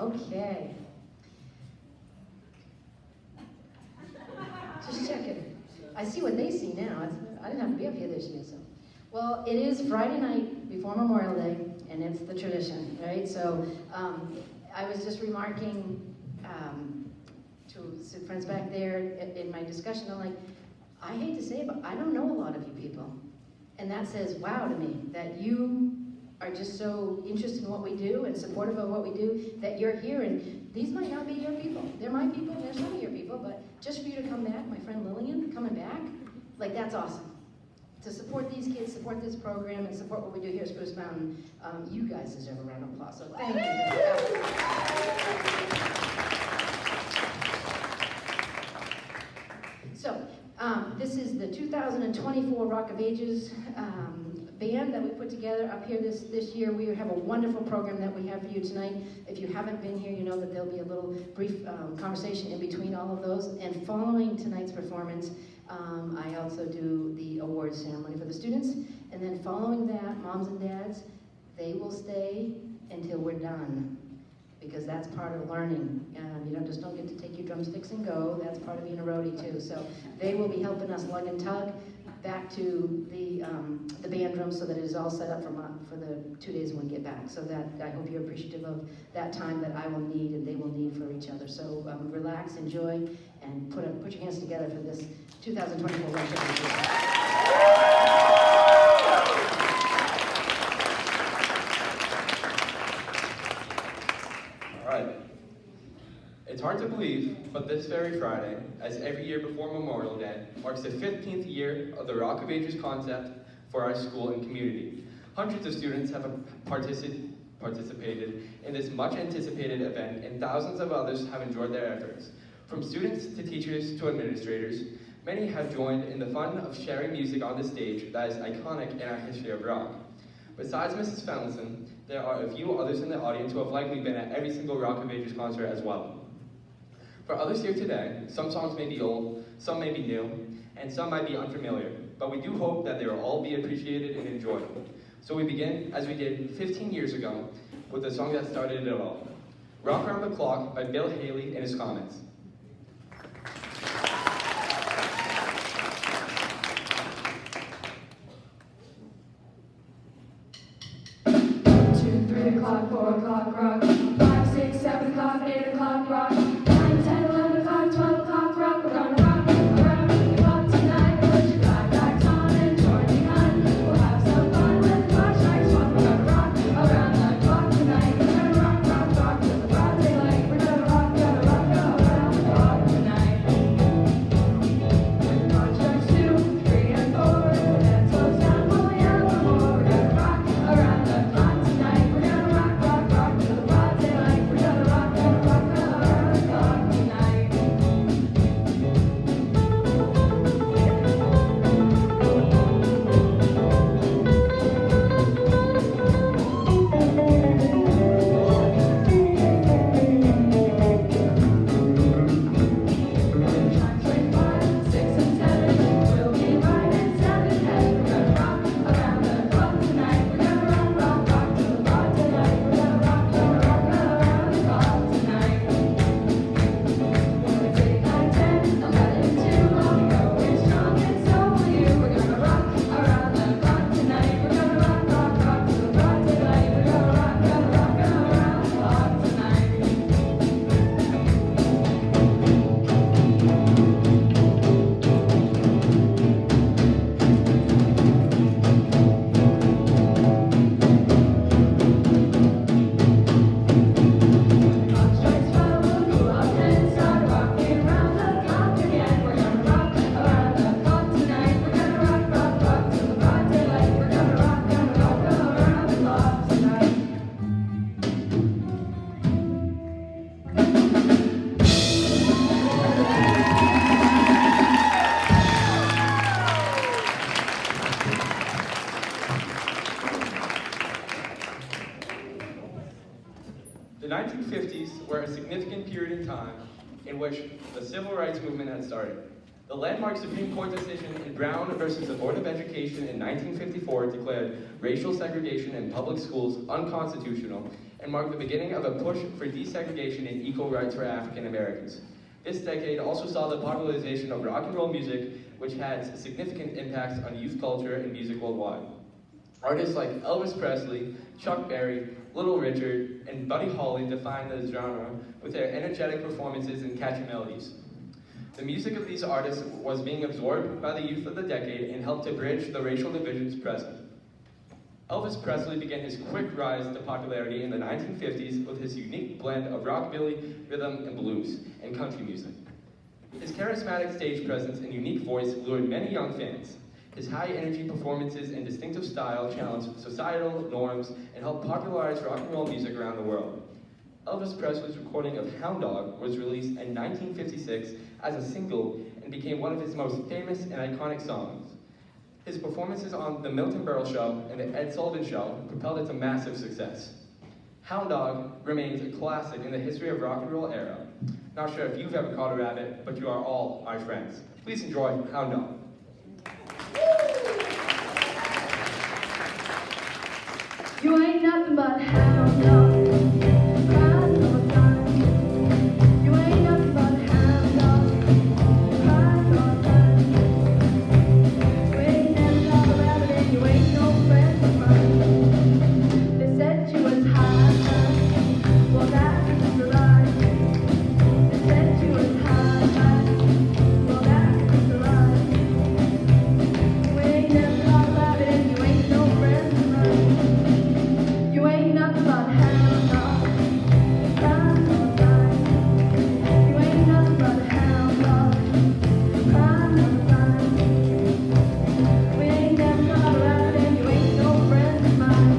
Okay. Just checking. I see what they see now. I didn't have to be up here this year, so. Well, it is Friday night before Memorial Day, and it's the tradition, right? So I was just remarking to some friends back there in my discussion, I'm like, I hate to say it, but I don't know a lot of you people. And that says, wow to me, that you are just so interested in what we do and supportive of what we do, that you're here, and these might not be your people. They're my people, and they're some of your people, but just for you to come back, my friend Lillian, coming back, like that's awesome. To support these kids, support this program, and support what we do here at Spruce Mountain, you guys deserve a round of applause, so thank you. So, this is the 2024 Rock of Ages band that we put together up here this year. We have a wonderful program that we have for you tonight. If you haven't been here, you know that there'll be a little brief conversation in between all of those. And following tonight's performance, I also do the awards ceremony for the students. And then following that, moms and dads, they will stay until we're done, because that's part of learning. You don't get to take your drumsticks and go. That's part of being a roadie too. So they will be helping us lug and tug back to the band room so that it is all set up for the 2 days when we get back. So that I hope you're appreciative of that time that I will need and they will need for each other. So relax, enjoy, and put your hands together for this 2024 Rock of Ages. It's hard to believe, but this very Friday, as every year before Memorial Day, marks the 15th year of the Rock of Ages concept for our school and community. Hundreds of students have participated in this much anticipated event, and thousands of others have enjoyed their efforts. From students to teachers to administrators, many have joined in the fun of sharing music on the stage that is iconic in our history of rock. Besides Mrs. Fenelson, there are a few others in the audience who have likely been at every single Rock of Ages concert as well. For others here today, some songs may be old, some may be new, and some might be unfamiliar, but we do hope that they will all be appreciated and enjoyed. So we begin, as we did 15 years ago, with the song that started it all, Rock Around the Clock by Bill Haley and his Comets. 3 o'clock, 4 o'clock, rock. 5, 6, 7 o'clock, 8 o'clock, rock. 9, 10, 11 o'clock, 12 o'clock, rock. We're gonna rock around the clock tonight. Put your glad rags on and join me on. We'll have some fun with the flashlights on. We're gonna rock around the clock tonight. We're gonna rock, rock, rock till the broad daylight. We're gonna rock around the clock tonight. When the clock strikes 2, 3, and 4, the dance slows down, we'll yell no more. We're gonna rock around the clock tonight. We're gonna rock, rock, rock till the broad daylight. We're gonna rock around the clock tonight. Chimes ring 5, 6, and 7. We'll be right in 7 head. We're gonna rock around the clock tonight. We're gonna rock, rock, rock till the broad daylight. We're gonna rock around the clock tonight. It's 8, 9, 10, 11, 2. I'll be going strong and so will you. We're gonna rock around the clock tonight. We're gonna rock, rock, rock till the broad daylight. We're gonna rock around the clock tonight. Clock strikes 12, we'll cool off and start rocking around the clock again. We're gonna rock around the clock tonight. We're gonna rock, rock, rock till the broad daylight. We're gonna rock around the clock tonight. The 1950s were a significant period in time in which the civil rights movement had started. The landmark Supreme Court decision in Brown versus the Board of Education in 1954 declared racial segregation in public schools unconstitutional and marked the beginning of a push for desegregation and equal rights for African Americans. This decade also saw the popularization of rock and roll music, which had significant impacts on youth culture and music worldwide. Artists like Elvis Presley, Chuck Berry, Little Richard, and Buddy Holly defined the genre with their energetic performances and catchy melodies. The music of these artists was being absorbed by the youth of the decade and helped to bridge the racial divisions present. Elvis Presley began his quick rise to popularity in the 1950s with his unique blend of rockabilly, rhythm and blues, and country music. His charismatic stage presence and unique voice lured many young fans. His high-energy performances and distinctive style challenged societal norms and helped popularize rock and roll music around the world. Elvis Presley's recording of Hound Dog was released in 1956 as a single and became one of his most famous and iconic songs. His performances on The Milton Berle Show and The Ed Sullivan Show propelled it to massive success. Hound Dog remains a classic in the history of rock and roll era. Not sure if you've ever caught a rabbit, but you are all our friends. Please enjoy Hound Dog. You ain't nothing but a hound dog. Crying all the time. You ain't nothing but a hound dog. Crying all the time. You ain't never got a rabbit and you ain't no friend of mine. They said you was high. Well, that's a lie. They said you was high. Well, that's a lie. You ain't never got a rabbit and you ain't no friend of mine. You ain't nothing but a hound dog. Crying all the time. You ain't nothing but a hound dog. Crying all the time. We ain't never got a rabbit and you ain't no friend of mine.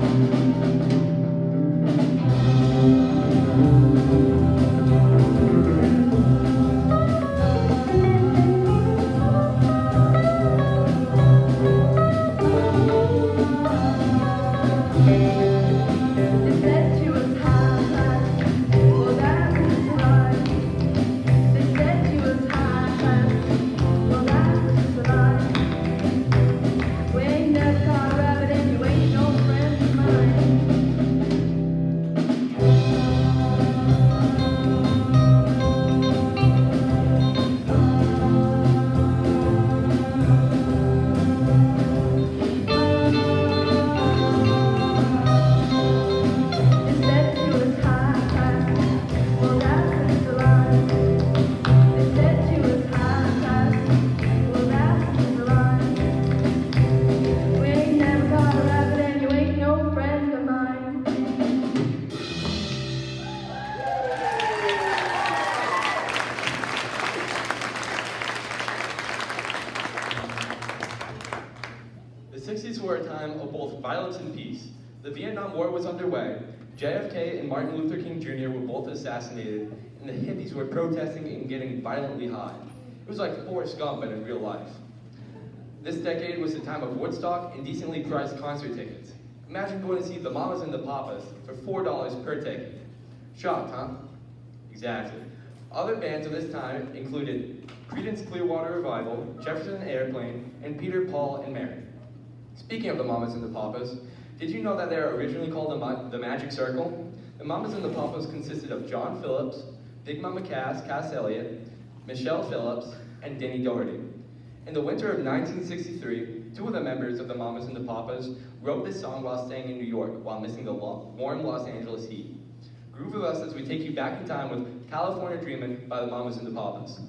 They said you was high. Well, that's a lie. They said you was high. Well, that's a lie. We ain't never caught a rabbit and you ain't no friend of mine. They said you was high. Well, that's a lie. They said you was high. Well, that's a lie. We ain't never caught a rabbit and you ain't no friend of mine. The 60s were a time of both violence and peace. The Vietnam War was underway, JFK and Martin Luther King Jr. were both assassinated, and the hippies were protesting and getting violently high. It was like Forrest Gump, but in real life. This decade was the time of Woodstock and decently priced concert tickets. Imagine going to see the Mamas and the Papas for $4 per ticket. Shocked, huh? Exactly. Other bands of this time included Creedence Clearwater Revival, Jefferson Airplane, and Peter, Paul, and Mary. Speaking of the Mamas and the Papas, did you know that they were originally called the Magic Circle? The Mamas and the Papas consisted of John Phillips, Big Mama Cass Elliott, Michelle Phillips, and Denny Doherty. In the winter of 1963, two of the members of the Mamas and the Papas wrote this song while staying in New York while missing the warm Los Angeles heat. Groove with us as we take you back in time with California Dreamin' by the Mamas and the Papas.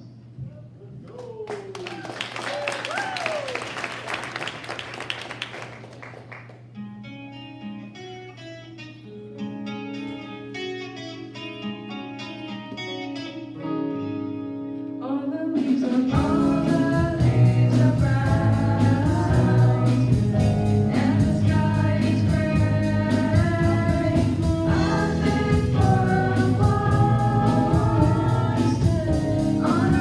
All the leaves are brown, and the sky is gray. I've been for a walk on a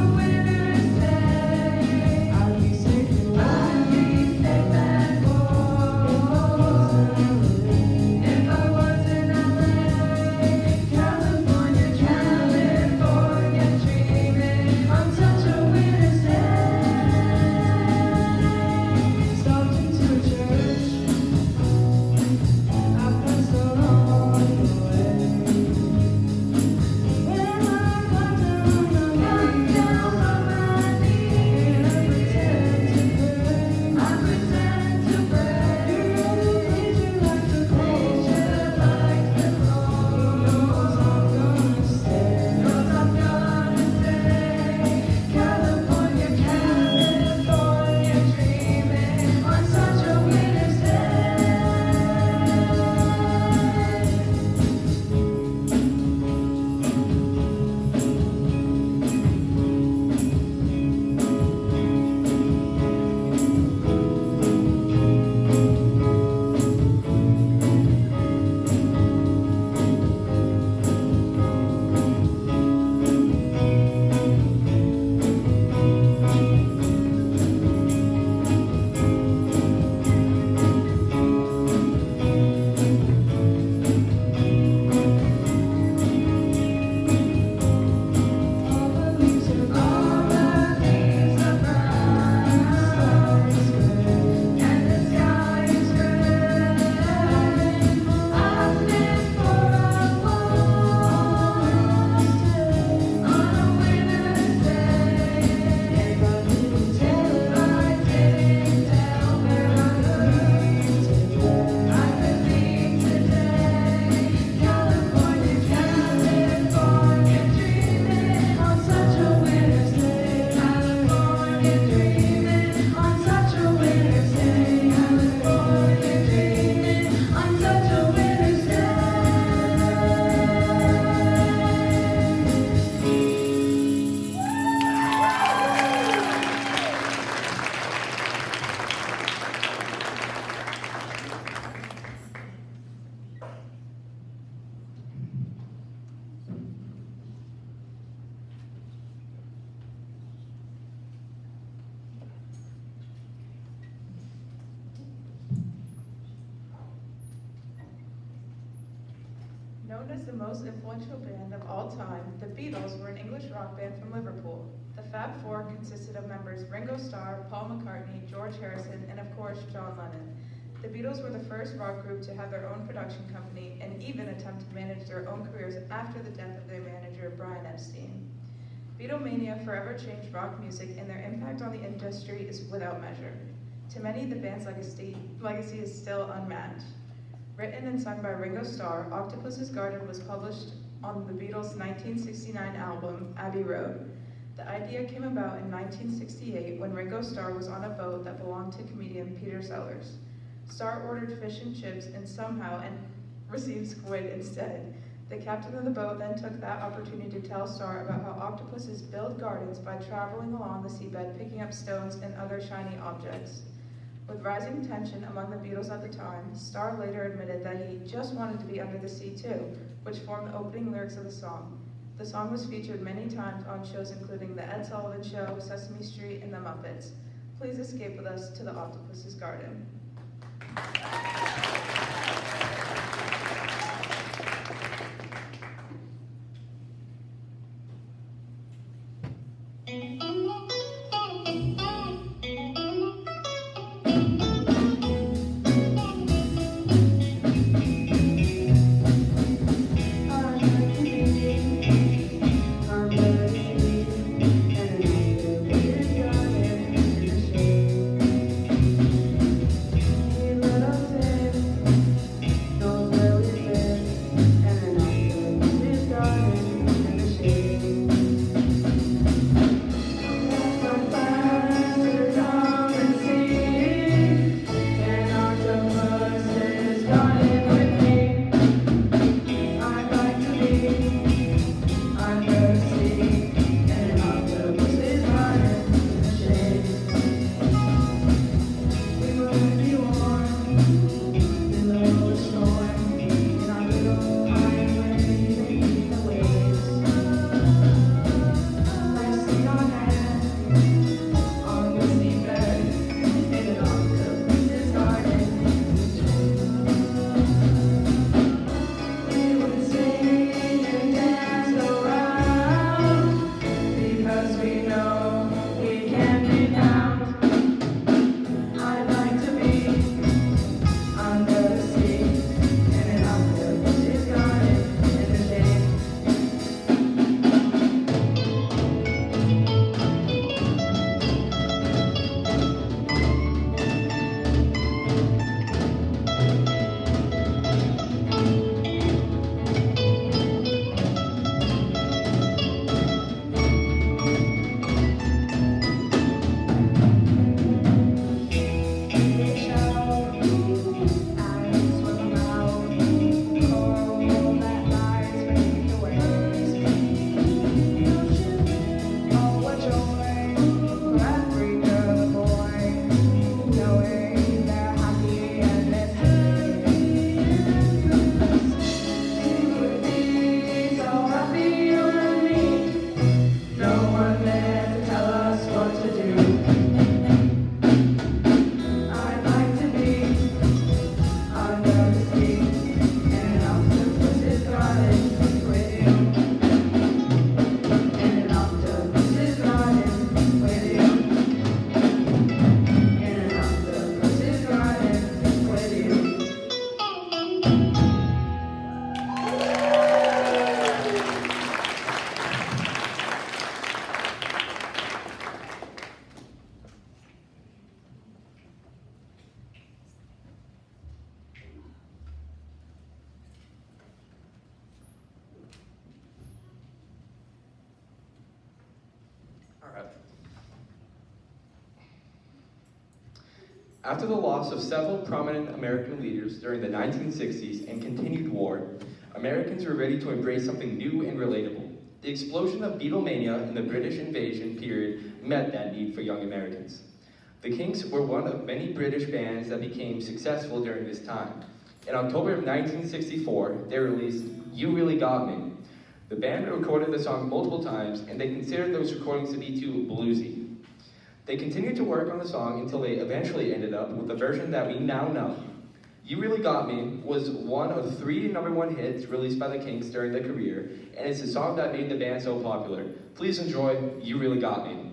Known as the most influential band of all time, the Beatles were an English rock band from Liverpool. The Fab Four consisted of members Ringo Starr, Paul McCartney, George Harrison, and of course, John Lennon. The Beatles were the first rock group to have their own production company and even attempt to manage their own careers after the death of their manager, Brian Epstein. Beatlemania forever changed rock music, and their impact on the industry is without measure. To many, the band's legacy is still unmatched. Written and sung by Ringo Starr, Octopus's Garden was published on the Beatles' 1969 album, Abbey Road. The idea came about in 1968 when Ringo Starr was on a boat that belonged to comedian Peter Sellers. Starr ordered fish and chips and received squid instead. The captain of the boat then took that opportunity to tell Starr about how octopuses build gardens by traveling along the seabed, picking up stones and other shiny objects. With rising tension among the Beatles at the time, Starr later admitted that he just wanted to be under the sea too, which formed the opening lyrics of the song. The song was featured many times on shows including The Ed Sullivan Show, Sesame Street, and The Muppets. Please escape with us to the Octopus's Garden. After the loss of several prominent American leaders during the 1960s and continued war, Americans were ready to embrace something new and relatable. The explosion of Beatlemania in the British invasion period met that need for young Americans. The Kinks were one of many British bands that became successful during this time. In October of 1964, they released You Really Got Me. The band recorded the song multiple times, and they considered those recordings to be too bluesy. They continued to work on the song until they eventually ended up with the version that we now know. You Really Got Me was one of 3 #1 hits released by the Kinks during their career, and it's the song that made the band so popular. Please enjoy You Really Got Me.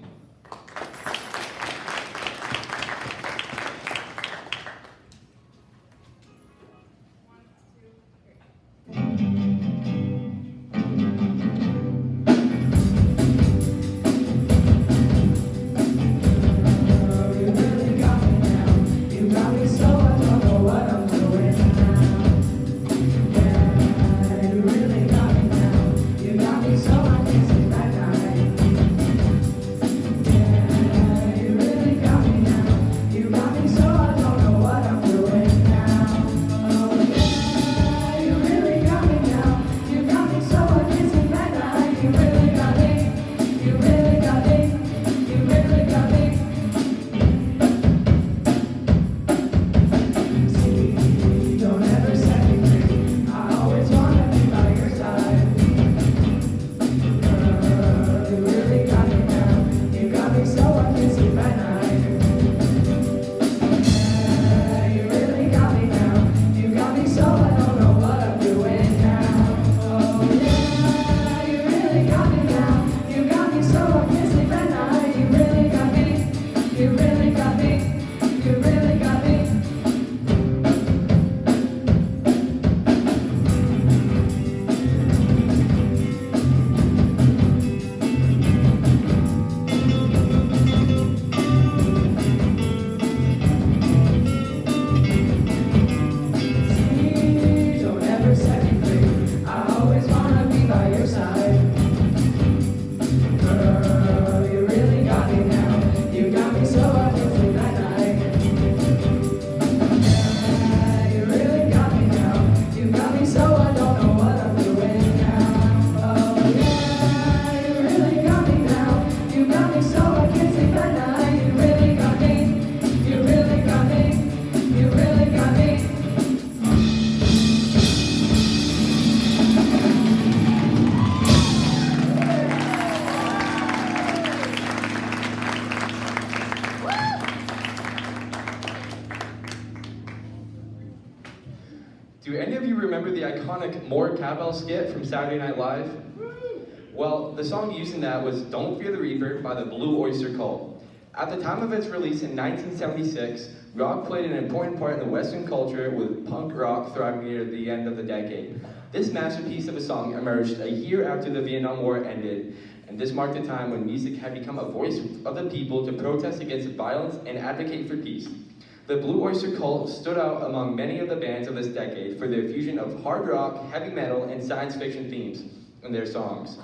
Do any of you remember the iconic More Cowbell skit from Saturday Night Live? Well, the song used in that was Don't Fear the Reaper by the Blue Oyster Cult. At the time of its release in 1976, rock played an important part in the Western culture, with punk rock thriving near the end of the decade. This masterpiece of a song emerged a year after the Vietnam War ended, and this marked a time when music had become a voice of the people to protest against violence and advocate for peace. The Blue Oyster Cult stood out among many of the bands of this decade for their fusion of hard rock, heavy metal, and science fiction themes in their songs.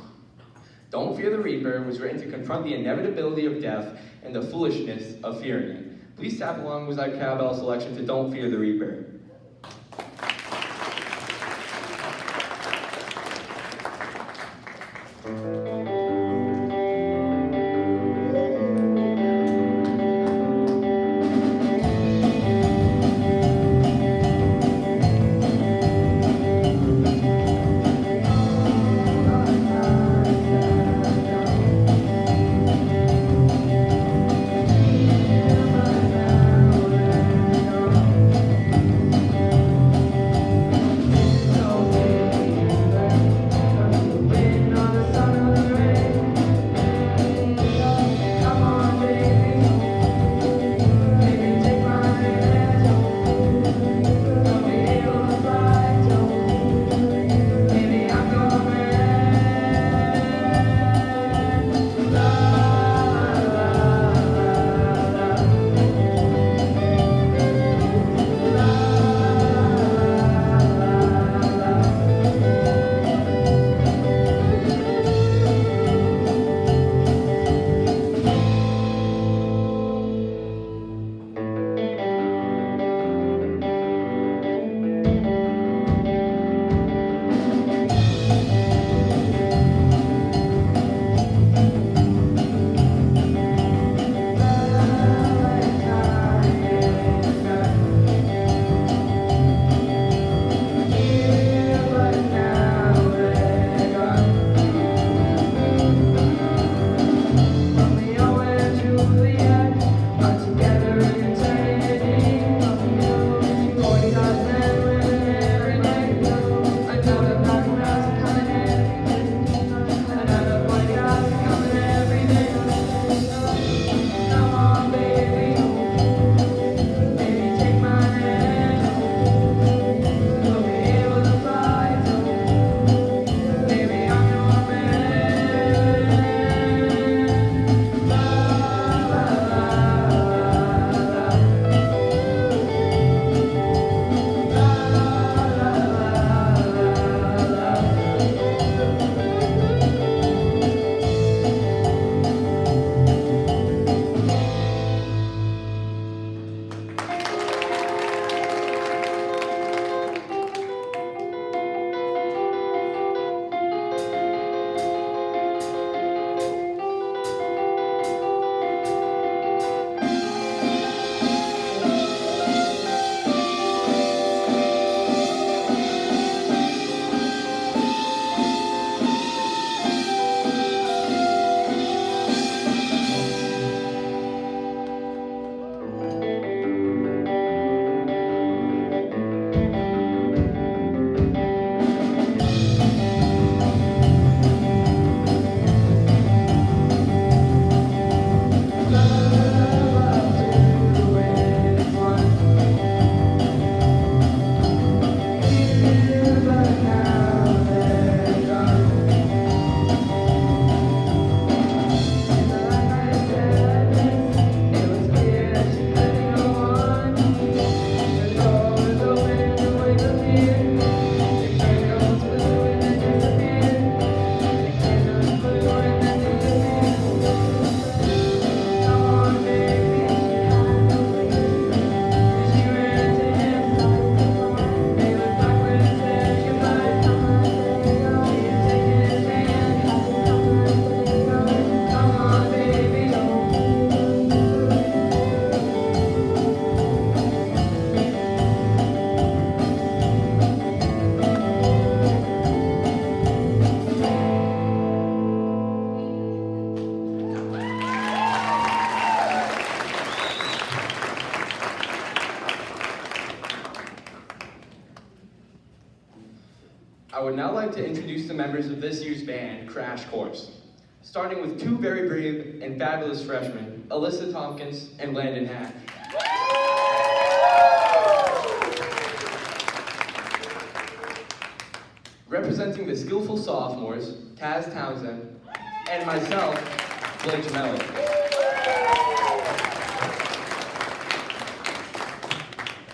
Don't Fear the Reaper was written to confront the inevitability of death and the foolishness of fearing it. Please tap along with our cowbell selection to Don't Fear the Reaper. would now like to introduce the members of this year's band, Crash Course. Starting with two very brave and fabulous freshmen, Alyssa Tompkins and Landon Hatch. Representing the skillful sophomores, Taz Townsend, and myself, Blake Gemelli.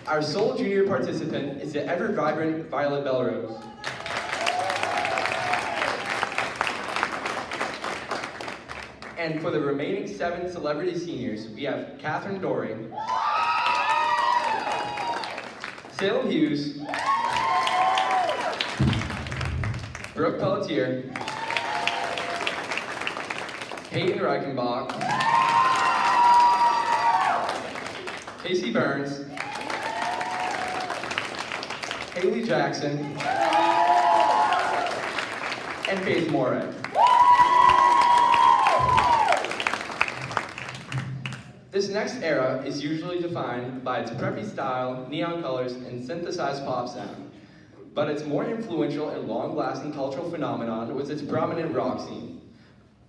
Our sole junior participant is the ever-vibrant Violet Belrose. And for the remaining 7 celebrity seniors, we have Catherine Dory, Salem Hughes, Brooke Pelletier, Peyton Reichenbach, Casey Burns, Haley Jackson, and Faith Moret. This next era is usually defined by its preppy style, neon colors, and synthesized pop sound. But its more influential and long-lasting cultural phenomenon was its prominent rock scene.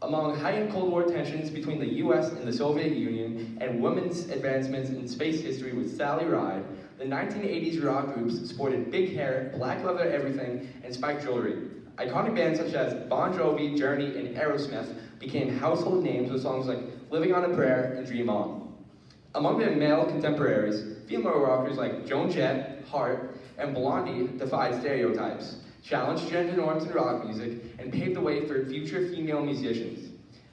Among heightened Cold War tensions between the US and the Soviet Union and women's advancements in space history with Sally Ride, the 1980s rock groups sported big hair, black leather everything, and spiked jewelry. Iconic bands such as Bon Jovi, Journey, and Aerosmith became household names with songs like Living on a Prayer and Dream On. Among their male contemporaries, female rockers like Joan Jett, Heart, and Blondie defied stereotypes, challenged gender norms in rock music, and paved the way for future female musicians.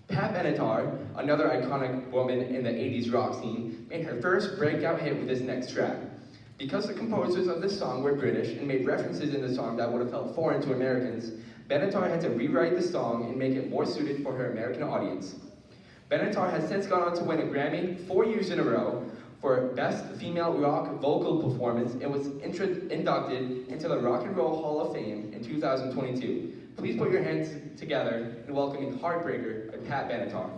Pat Benatar, another iconic woman in the 80s rock scene, made her first breakout hit with this next track. Because the composers of this song were British and made references in the song that would have felt foreign to Americans, Benatar had to rewrite the song and make it more suited for her American audience. Benatar has since gone on to win a Grammy 4 years in a row for Best Female Rock Vocal Performance and was inducted into the Rock and Roll Hall of Fame in 2022. Please put your hands together in welcoming Heartbreaker by Pat Benatar.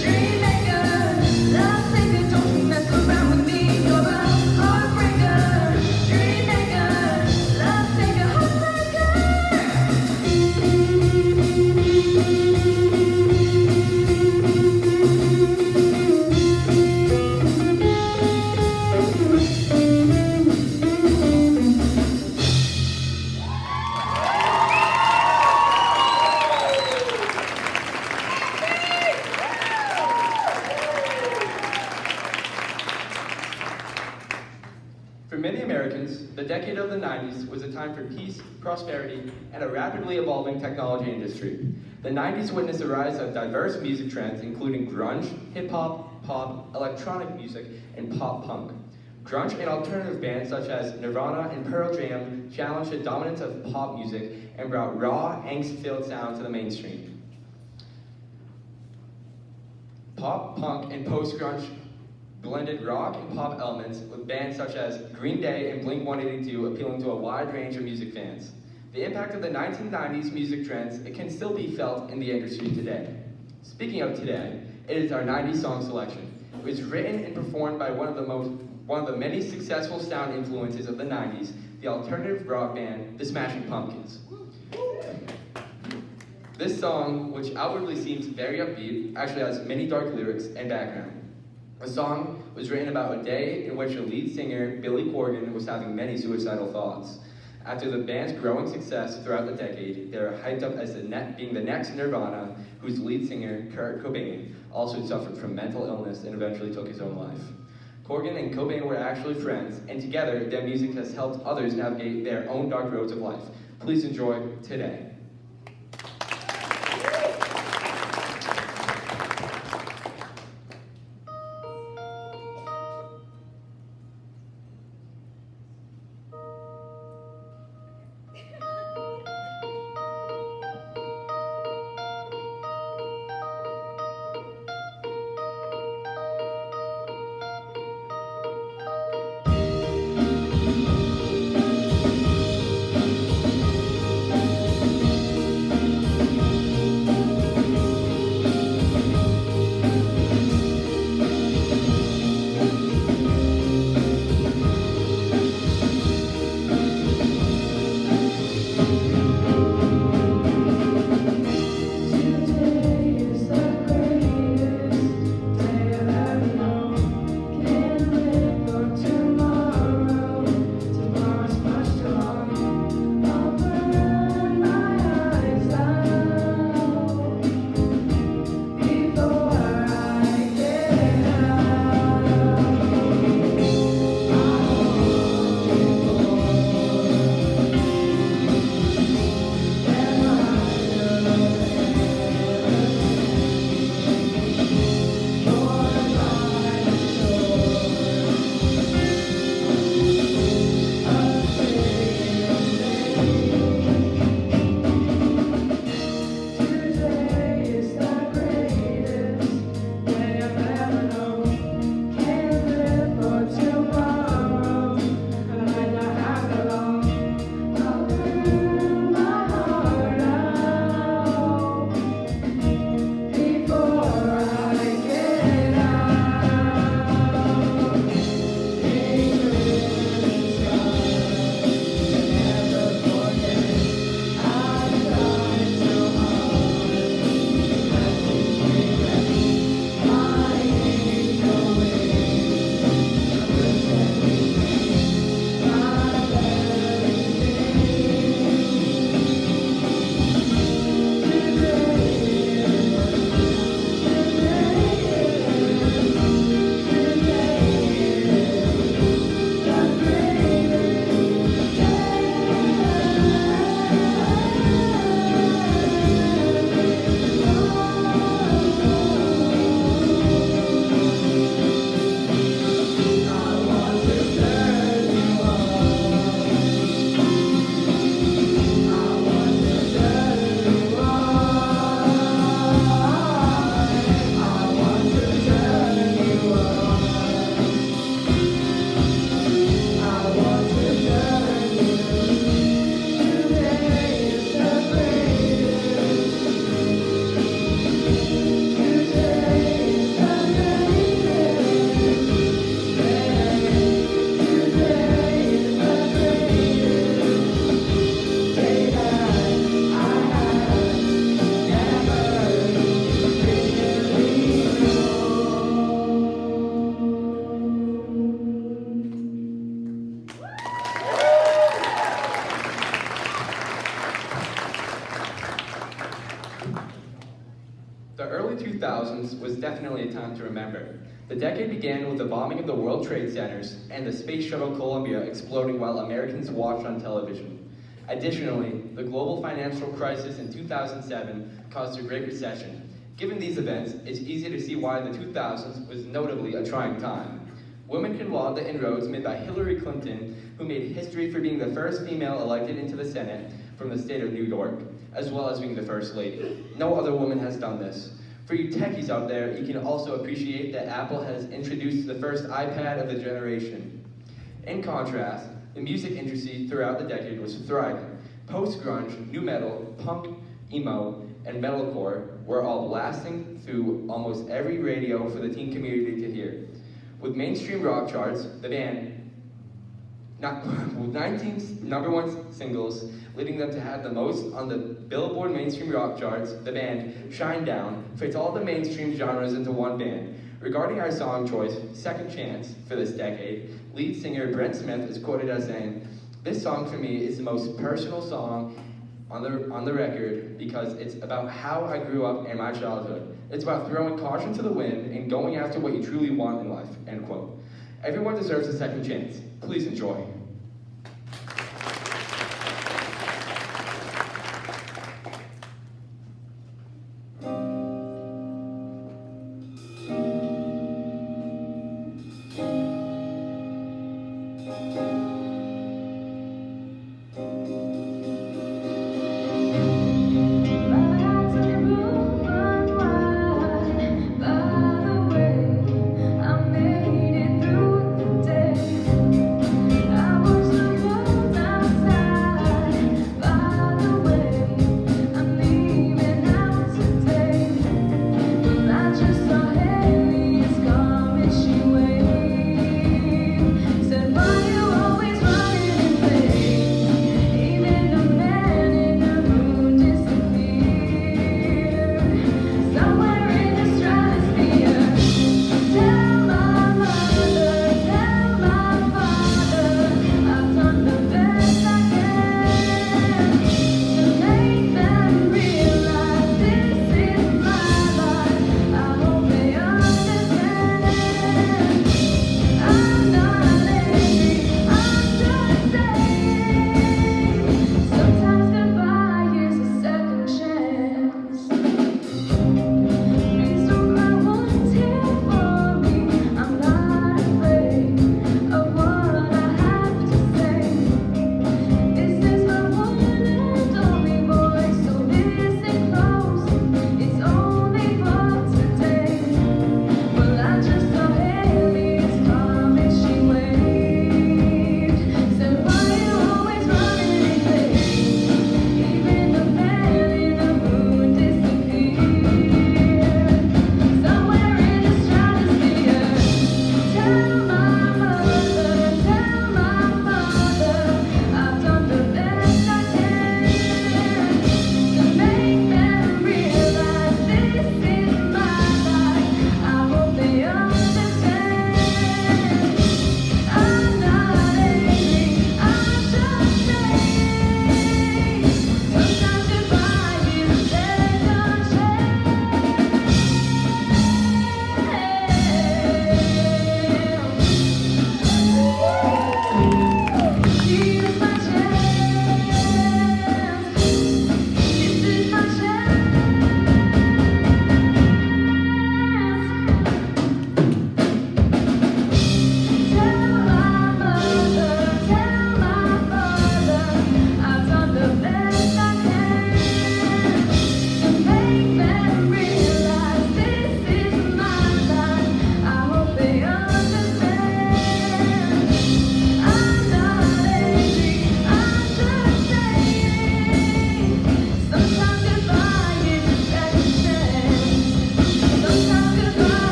Dream listeners, the decade of the 90s was a time for peace, prosperity, and a rapidly evolving technology industry. The 90s witnessed the rise of diverse music trends, including grunge, hip-hop, pop, electronic music, and pop-punk. Grunge and alternative bands such as Nirvana and Pearl Jam challenged the dominance of pop music and brought raw, angst-filled sound to the mainstream. Pop, punk, and post-grunge blended rock and pop elements with bands such as Green Day and Blink-182 appealing to a wide range of music fans. The impact of the 1990s music trends, it can still be felt in the industry today. Speaking of today, it is our 90s song selection. It was written and performed by one of the many successful sound influences of the 90s, the alternative rock band, the Smashing Pumpkins. This song, which outwardly seems very upbeat, actually has many dark lyrics and background. The song was written about a day in which the lead singer, Billy Corgan, was having many suicidal thoughts. After the band's growing success throughout the decade, they were hyped up as being the next Nirvana, whose lead singer, Kurt Cobain, also suffered from mental illness and eventually took his own life. Corgan and Cobain were actually friends, and together, their music has helped others navigate their own dark roads of life. Please enjoy Today. 2000s was definitely a time to remember. The decade began with the bombing of the World Trade Centers and the Space Shuttle Columbia exploding while Americans watched on television. Additionally, the global financial crisis in 2007 caused a Great Recession. Given these events, it's easy to see why the 2000s was notably a trying time. Women can laud the inroads made by Hillary Clinton, who made history for being the first female elected into the Senate from the state of New York, as well as being the First Lady. No other woman has done this. For you techies out there, you can also appreciate that Apple has introduced the first iPad of the generation. In contrast, the music industry throughout the decade was thriving. Post-grunge, nu metal, punk, emo, and metalcore were all blasting through almost every radio for the teen community to hear. With mainstream rock charts, the band, with 19 number one singles, leading them to have the most on the Billboard mainstream rock charts, the band Shinedown fits all the mainstream genres into one band. Regarding our song choice, Second Chance, for this decade, lead singer Brent Smith is quoted as saying, "This song for me is the most personal song on the record because it's about how I grew up in my childhood. It's about throwing caution to the wind and going after what you truly want in life," end quote. Everyone deserves a second chance. Please enjoy.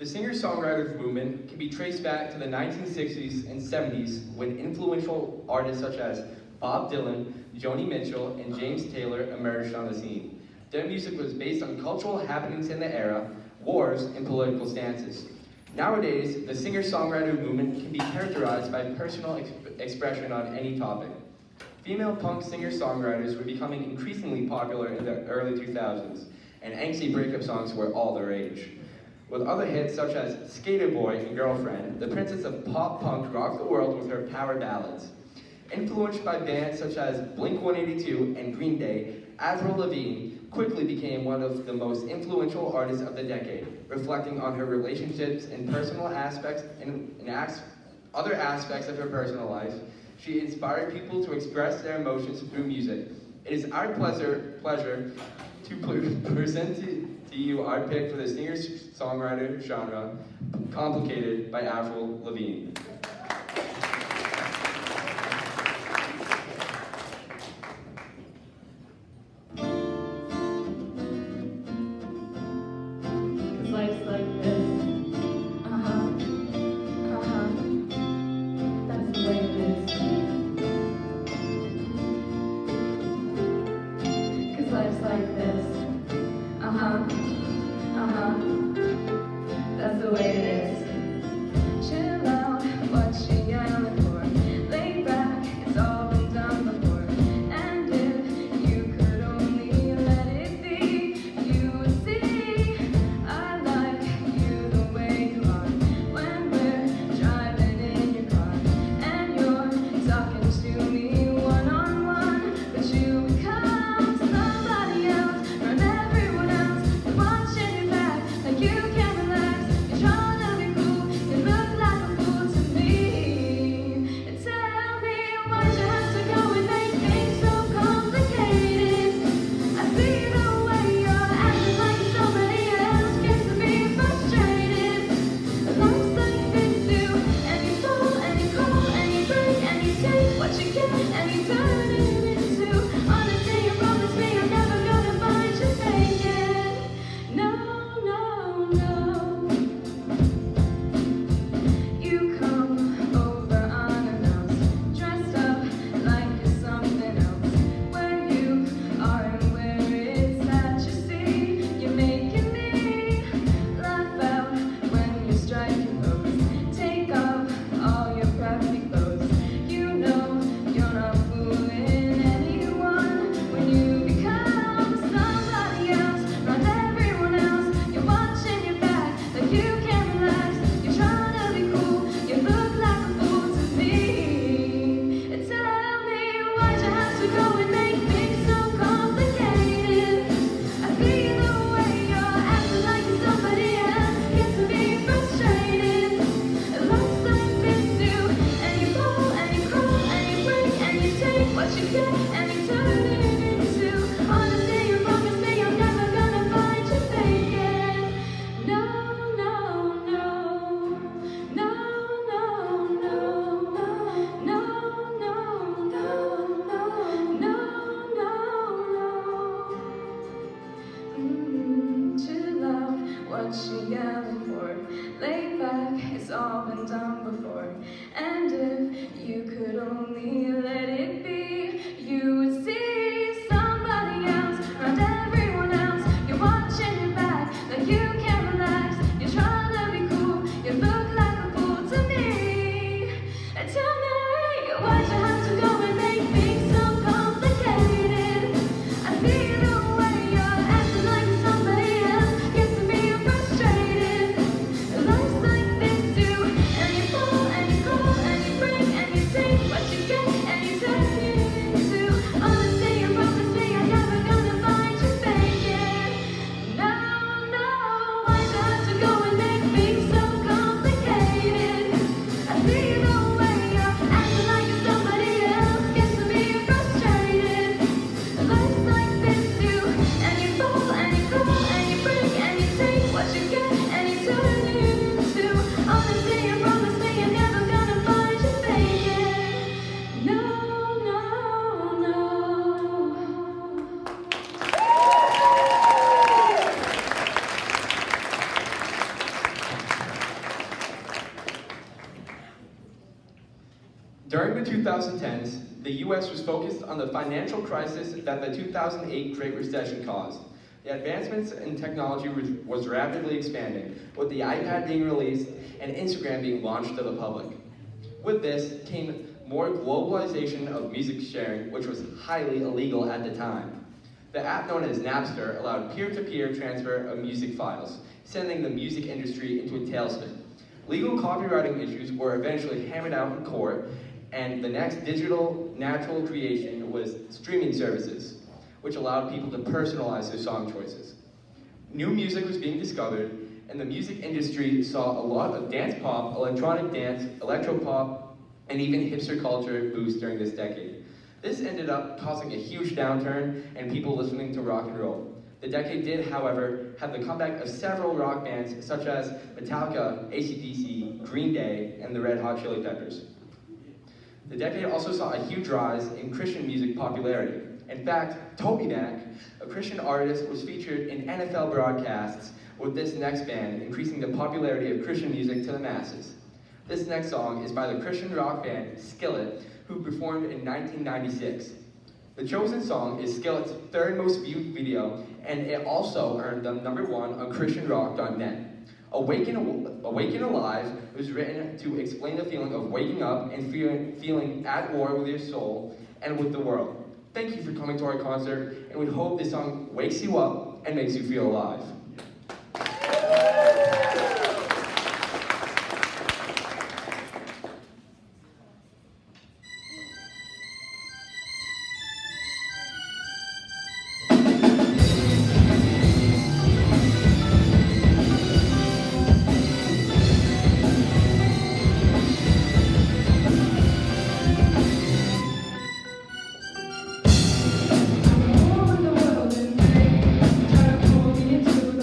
The singer-songwriter movement can be traced back to the 1960s and 70s when influential artists such as Bob Dylan, Joni Mitchell, and James Taylor emerged on the scene. Their music was based on cultural happenings in the era, wars, and political stances. Nowadays, the singer-songwriter movement can be characterized by personal expression on any topic. Female punk singer-songwriters were becoming increasingly popular in the early 2000s, and angsty breakup songs were all the rage. With other hits such as Skater Boy and Girlfriend, the princess of pop punk rocked the world with her power ballads. Influenced by bands such as Blink-182 and Green Day, Avril Lavigne quickly became one of the most influential artists of the decade, reflecting on her relationships and personal aspects and other aspects of her personal life. She inspired people to express their emotions through music. It is our pleasure to present to you our pick for the singer-songwriter genre, Complicated by Avril Lavigne. Life's like this. That's the way it is. 'Cause life's like this. That's the way it is. Chill out, what you yelling for? Lay back, it's all been done before. And if you could only let it be, you would see. I like you the way you are when we're driving in your car and you're talking to me one-on-one, but you become somebody else, around everyone else. You're watching your back like you can't relax. You're trying to be cool, you look like a fool to me. And tell me, why'd you have to go and make things so complicated? I see the way you're acting like somebody else gets me frustrated. Life's like this too, and you fall and you crawl and you break and you take what you get and you turn it into honesty. You promise me I'm never gonna find you faking. No, no, no. You come over unannounced, dressed up like you're something else. Where you are and where it's at, you see, you're making me laugh out when you strike your pose. Take off all your crappy clothes. You know you're not fooling anyone when you become somebody else, around everyone else. You're watching your back like you can't relax. You're trying to be cool, you look like a fool to me. And tell me, why'd you have to go and make things so complicated? I see the way you're acting like you're somebody else gets me frustrated. Life's like this too, and you fall and you crawl and you break and you take what you get and you turn it into honesty. You promise me I'm never gonna find you faking. No, no, no, no, no, no, no, no, no, no. Chill out, what you yelling for? Lay back, it's all been done before. And if you could only let it be, you would see somebody else, around everyone else. You're watching your back like you can't relax. You're trying to be cool, you look like a fool to me. And tell me, why'd you have to go and make things so complicated? I see the way you're acting like you're somebody else gets me frustrated. Life's like this too, and you fall and you crawl and you break and you take what you get and you turn it into honesty. You promise me I'm never gonna find you faking. No, no, why'd you have to go and make things so complicated? I see the way you're acting like you're somebody else gets me frustrated. Life's like this too, and you fall and you crawl and you break and you take what you get and you turn it into honesty. You promise me I'm never gonna find you faking. No, no, no. During the 2010s, the U.S. was focused on the financial crisis that the 2008 Great Recession caused. The advancements in technology was rapidly expanding, with the iPad being released and Instagram being launched to the public. With this came more globalization of music sharing, which was highly illegal at the time. The app known as Napster allowed peer-to-peer transfer of music files, sending the music industry into a tailspin. Legal copywriting issues were eventually hammered out in court, and the next digital natural creation was streaming services, which allowed people to personalize their song choices. New music was being discovered, and the music industry saw a lot of dance pop, electronic dance, electro pop, and even hipster culture boost during this decade. This ended up causing a huge downturn in people listening to rock and roll. The decade did, however, have the comeback of several rock bands such as Metallica, AC/DC, Green Day, and the Red Hot Chili Peppers. The decade also saw a huge rise in Christian music popularity. In fact, TobyMac, a Christian artist, was featured in NFL broadcasts with this next band, increasing the popularity of Christian music to the masses. This next song is by the Christian rock band Skillet, who performed in 1996. The chosen song is Skillet's third most viewed video, and it also earned them #1 on ChristianRock.net. Awaken Alive was written to explain the feeling of waking up and feeling at war with your soul and with the world. Thank you for coming to our concert, and we hope this song wakes you up and makes you feel alive. All in the world and they try to pull me into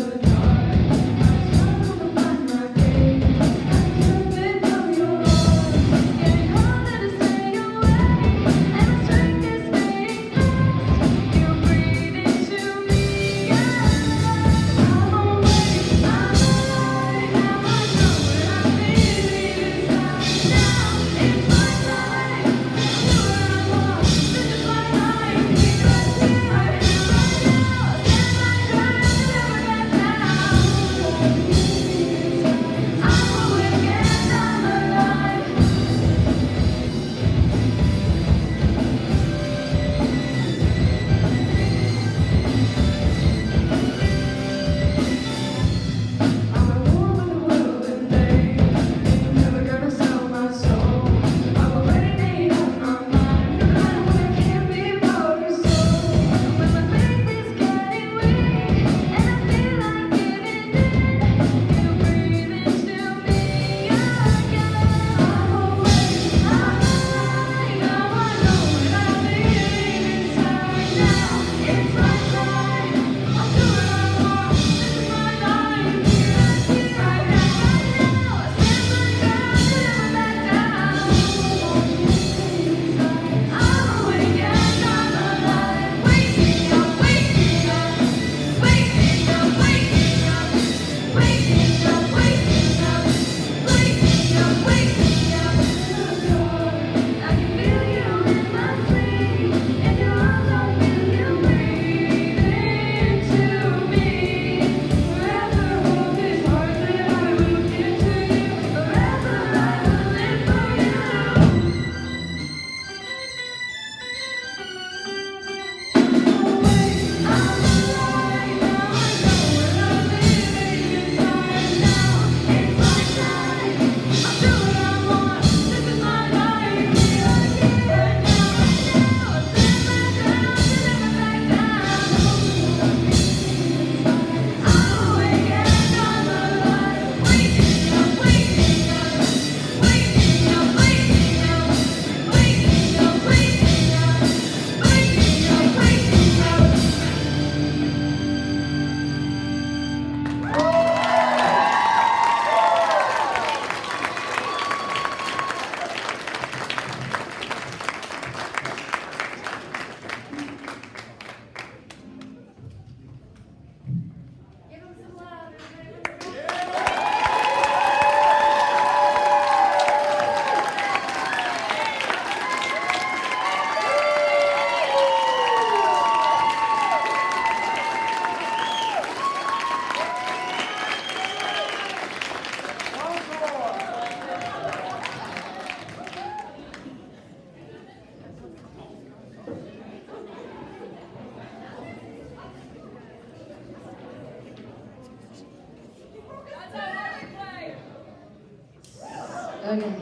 Okay,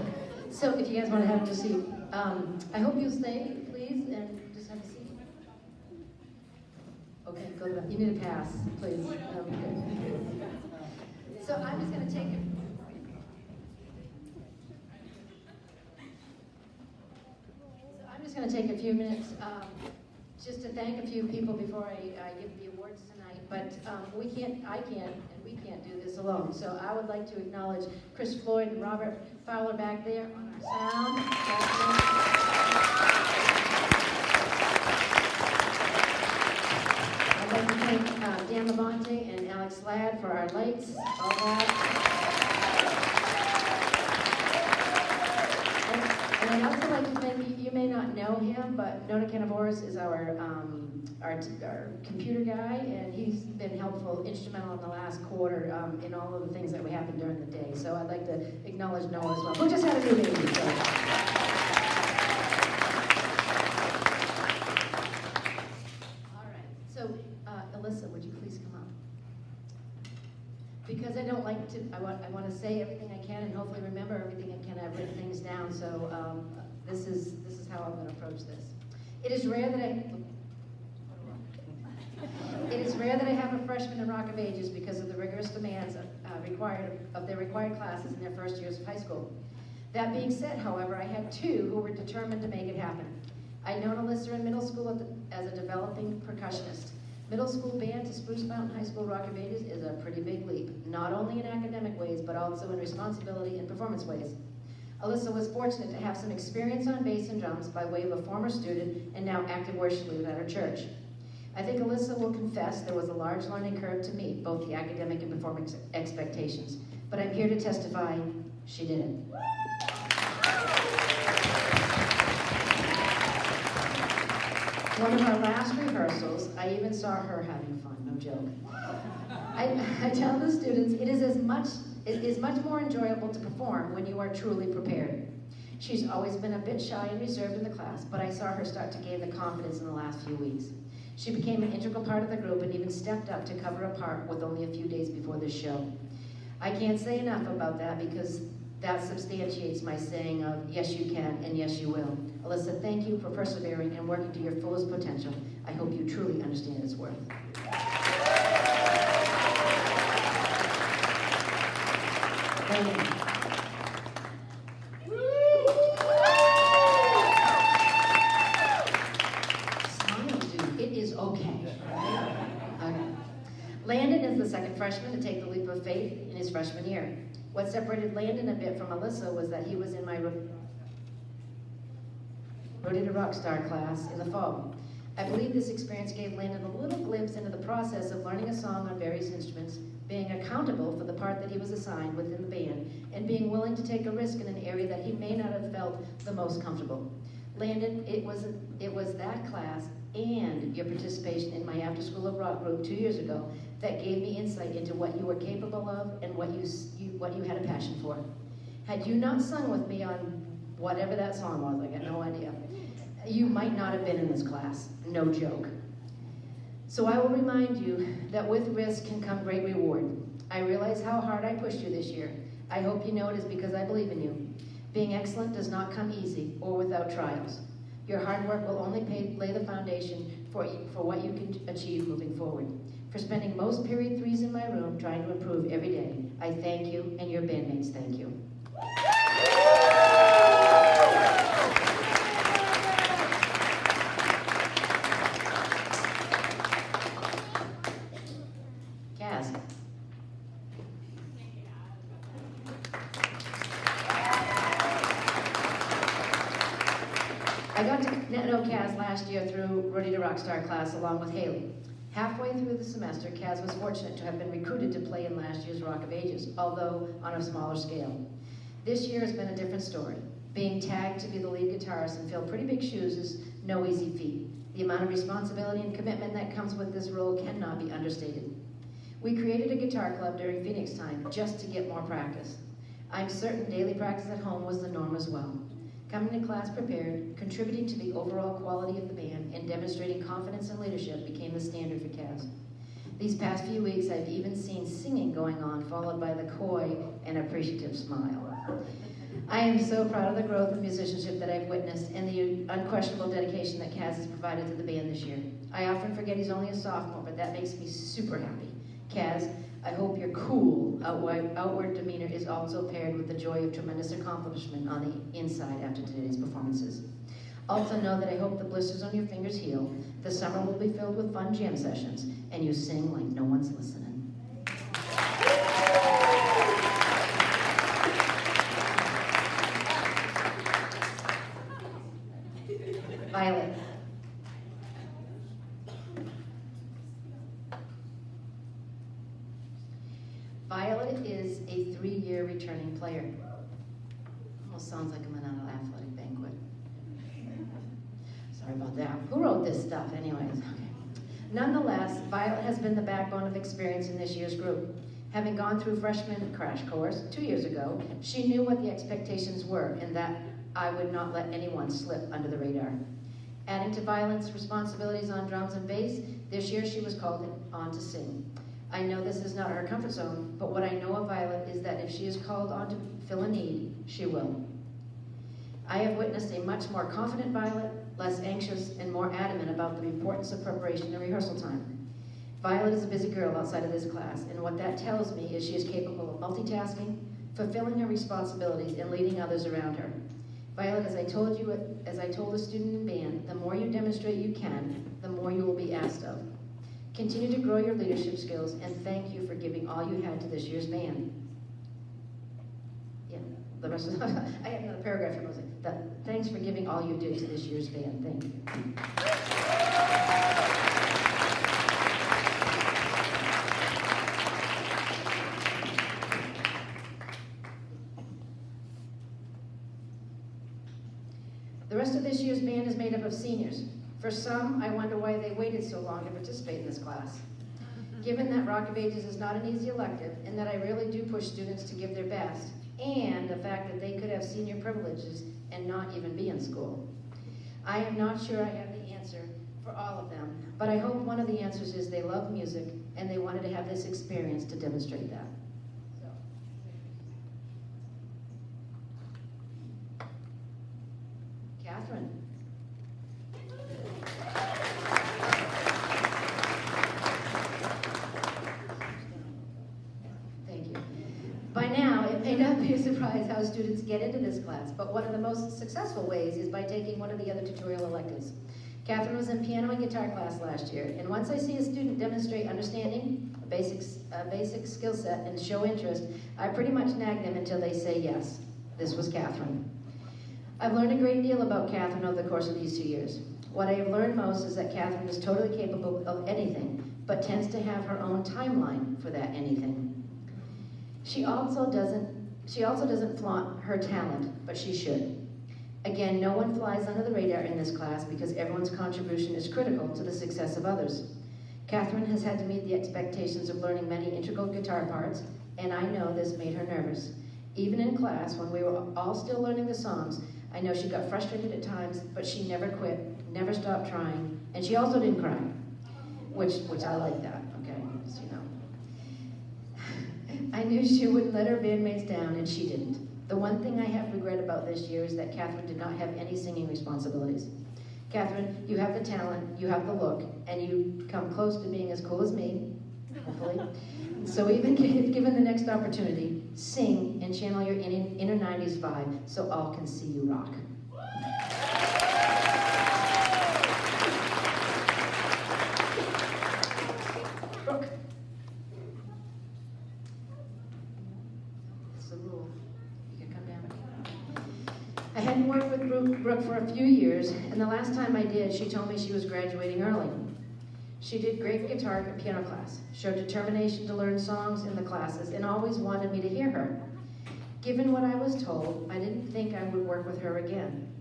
so if you guys want to have a seat, I hope you'll stay, please, and just have a seat. Okay, go back. You need a pass, please. Okay. So I'm just going to take it. So I'm just going to take a few minutes just to thank a few people before I give the awards tonight. But I can't, and we can't do this alone. So I would like to acknowledge Chris Floyd and Robert Fowler back there on our sound. I'd like to thank Dan Labonte and Alex Ladd for our lights, all that. And I'd also like to thank, you may not know him, but Nona Canavoris is our computer guy, and he's been helpful, instrumental in the last quarter in all of the things that happened during the day. So I'd like to acknowledge Noah as well, who just had a new baby. So. All right, so Alyssa, would you please come up? Because I don't like to, I want to say everything I can and hopefully remember everything I can. I've written things down, so this is how I'm going to approach this. It is rare that I have a freshman in Rock of Ages because of the rigorous demands of their required classes in their first years of high school. That being said, however, I had two who were determined to make it happen. I'd known Alyssa in middle school as a developing percussionist. Middle school band to Spruce Mountain High School Rock of Ages is a pretty big leap, not only in academic ways, but also in responsibility and performance ways. Alyssa was fortunate to have some experience on bass and drums by way of a former student and now active worship leader at her church. I think Alyssa will confess there was a large learning curve to meet both the academic and performance expectations, but I'm here to testify she did it. One of our last rehearsals, I even saw her having fun, no joke. I tell the students it is much more enjoyable to perform when you are truly prepared. She's always been a bit shy and reserved in the class, but I saw her start to gain the confidence in the last few weeks. She became an integral part of the group and even stepped up to cover a part with only a few days before this show. I can't say enough about that because that substantiates my saying of yes you can and yes you will. Alyssa, thank you for persevering and working to your fullest potential. I hope you truly understand its worth. Thank you. Smile, dude. It is okay. Okay. Landon is the second freshman to take the leap of faith in his freshman year. What separated Landon a bit from Alyssa was that he was in my Ready to Rockstar class in the fall. I believe this experience gave Landon a little glimpse into the process of learning a song on various instruments, being accountable for the part that he was assigned within the band, and being willing to take a risk in an area that he may not have felt the most comfortable. Landon, it was that class and your participation in my After School of Rock group 2 years ago that gave me insight into what you were capable of and what you had a passion for. Had you not sung with me on whatever that song was, I got no idea, you might not have been in this class, no joke. So I will remind you that with risk can come great reward. I realize how hard I pushed you this year. I hope you know it is because I believe in you. Being excellent does not come easy or without trials. Your hard work will only lay the foundation for what you can achieve moving forward. For spending most period 3s in my room trying to improve every day, I thank you, and your bandmates thank you. Kaz. I got to know Kaz last year through Ready to Rockstar class along with Haley. Halfway through the semester, Kaz was fortunate to have been recruited to play in last year's Rock of Ages, although on a smaller scale. This year has been a different story. Being tagged to be the lead guitarist and fill pretty big shoes is no easy feat. The amount of responsibility and commitment that comes with this role cannot be understated. We created a guitar club during Phoenix time just to get more practice. I'm certain daily practice at home was the norm as well. Coming to class prepared, contributing to the overall quality of the band, and demonstrating confidence and leadership became the standard for Kaz. These past few weeks, I've even seen singing going on, followed by the coy and appreciative smile. I am so proud of the growth of musicianship that I've witnessed and the unquestionable dedication that Kaz has provided to the band this year. I often forget he's only a sophomore, but that makes me super happy. Kaz, I hope your cool outward demeanor is also paired with the joy of tremendous accomplishment on the inside after today's performances. Also know that I hope the blisters on your fingers heal, the summer will be filled with fun jam sessions, and you sing like no one's listening. Violet. Violet is a 3-year returning player. Almost sounds like I'm in an athletic banquet. Sorry about that. Who wrote this stuff anyways? Okay. Nonetheless, Violet has been the backbone of experience in this year's group. Having gone through freshman crash course 2 years ago, she knew what the expectations were and that I would not let anyone slip under the radar. Adding to Violet's responsibilities on drums and bass, this year she was called on to sing. I know this is not her comfort zone, but what I know of Violet is that if she is called on to fill a need, she will. I have witnessed a much more confident Violet, less anxious, and more adamant about the importance of preparation and rehearsal time. Violet is a busy girl outside of this class, and what that tells me is she is capable of multitasking, fulfilling her responsibilities, and leading others around her. Violet, as I told the student in band, the more you demonstrate you can, the more you will be asked of. Continue to grow your leadership skills, and thank you for giving all you had to this year's band. Yeah, the rest of I have another paragraph here. Thanks for giving all you did to this year's band. Thank you. The rest of this year's band is made up of seniors. For some, I wonder why they waited so long to participate in this class. Given that Rock of Ages is not an easy elective, and that I really do push students to give their best, and the fact that they could have senior privileges and not even be in school. I am not sure I have the answer for all of them, but I hope one of the answers is they love music, and they wanted to have this experience to demonstrate that. Catherine. Thank you. By now, it may not be a surprise how students get into this class, but one of the most successful ways is by taking one of the other tutorial electives. Catherine was in piano and guitar class last year, and once I see a student demonstrate understanding, a basic skill set, and show interest, I pretty much nag them until they say yes. This was Catherine. I've learned a great deal about Catherine over the course of these 2 years. What I have learned most is that Catherine is totally capable of anything, but tends to have her own timeline for that anything. She also doesn't flaunt her talent, but she should. Again, no one flies under the radar in this class because everyone's contribution is critical to the success of others. Catherine has had to meet the expectations of learning many integral guitar parts, and I know this made her nervous. Even in class, when we were all still learning the songs, I know she got frustrated at times, but she never quit, never stopped trying, and she also didn't cry, which I like that, okay, so you know. I knew she wouldn't let her bandmates down, and she didn't. The one thing I have regret about this year is that Catherine did not have any singing responsibilities. Catherine, you have the talent, you have the look, and you come close to being as cool as me, hopefully. So even given the next opportunity, sing and channel your inner 90s vibe so all can see you rock. Brooke. It's the rule. You can come down. I hadn't worked with Brooke for a few years, and the last time I did, she told me she was graduating early. She did great guitar and piano class, showed determination to learn songs in the classes, and always wanted me to hear her. Given what I was told, I didn't think I would work with her again.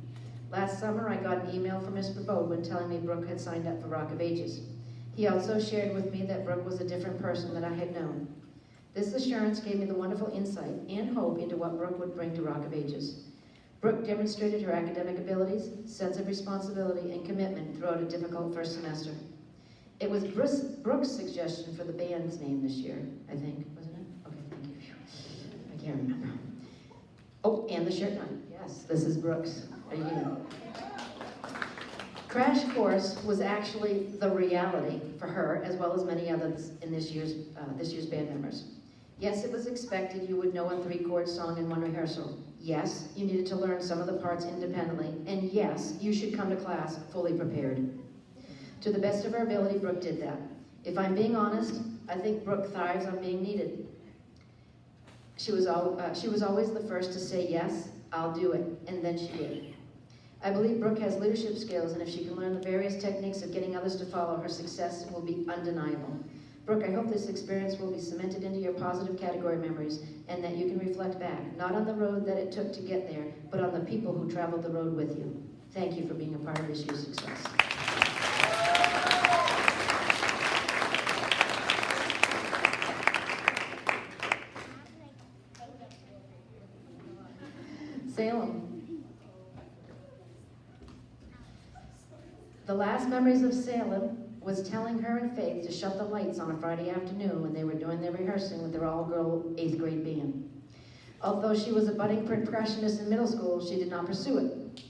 Last summer, I got an email from Mr. Bowden telling me Brooke had signed up for Rock of Ages. He also shared with me that Brooke was a different person than I had known. This assurance gave me the wonderful insight and hope into what Brooke would bring to Rock of Ages. Brooke demonstrated her academic abilities, sense of responsibility, and commitment throughout a difficult first semester. It was Brooke's suggestion for the band's name this year, I think, wasn't it? Okay, thank you. I can't remember. Oh, and have the shirt on? Yes, this is Brooks. Right here. Crash Course was actually the reality for her, as well as many others in this year's band members. Yes, it was expected you would know a 3-chord song in one rehearsal. Yes, you needed to learn some of the parts independently. And yes, you should come to class fully prepared. To the best of her ability, Brooke did that. If I'm being honest, I think Brooke thrives on being needed. She was always the first to say, yes, I'll do it, and then she did. I believe Brooke has leadership skills, and if she can learn the various techniques of getting others to follow, her success will be undeniable. Brooke, I hope this experience will be cemented into your positive category memories, and that you can reflect back, not on the road that it took to get there, but on the people who traveled the road with you. Thank you for being a part of this year's success. Salem. The last memories of Salem was telling her and Faith to shut the lights on a Friday afternoon when they were doing their rehearsing with their all-girl 8th grade band. Although she was a budding percussionist in middle school, she did not pursue it.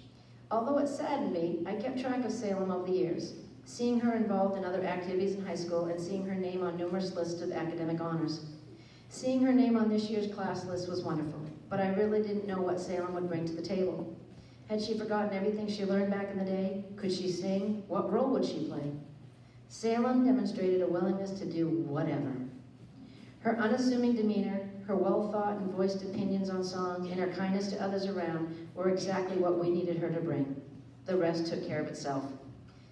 Although it saddened me, I kept track of Salem over the years, seeing her involved in other activities in high school and seeing her name on numerous lists of academic honors. Seeing her name on this year's class list was wonderful, but I really didn't know what Salem would bring to the table. Had she forgotten everything she learned back in the day? Could she sing? What role would she play? Salem demonstrated a willingness to do whatever. Her unassuming demeanor, her well-thought and voiced opinions on songs, and her kindness to others around were exactly what we needed her to bring. The rest took care of itself.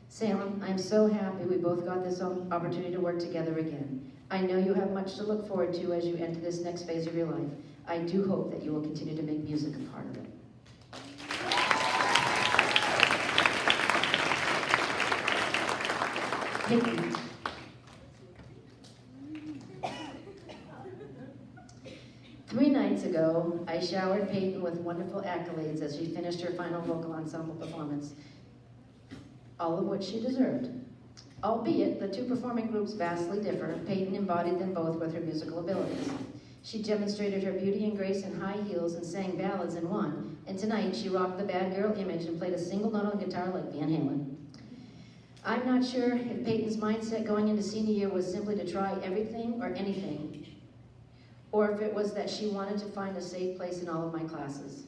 Salem, I'm so happy we both got this opportunity to work together again. I know you have much to look forward to as you enter this next phase of your life. I do hope that you will continue to make music a part of it. Peyton. Three nights ago, I showered Peyton with wonderful accolades as she finished her final vocal ensemble performance, all of which she deserved. Albeit the two performing groups vastly differ, Peyton embodied them both with her musical abilities. She demonstrated her beauty and grace in high heels and sang ballads in one, and tonight she rocked the bad girl image and played a single note on guitar like Van Halen. I'm not sure if Peyton's mindset going into senior year was simply to try everything or anything, or if it was that she wanted to find a safe place in all of my classes.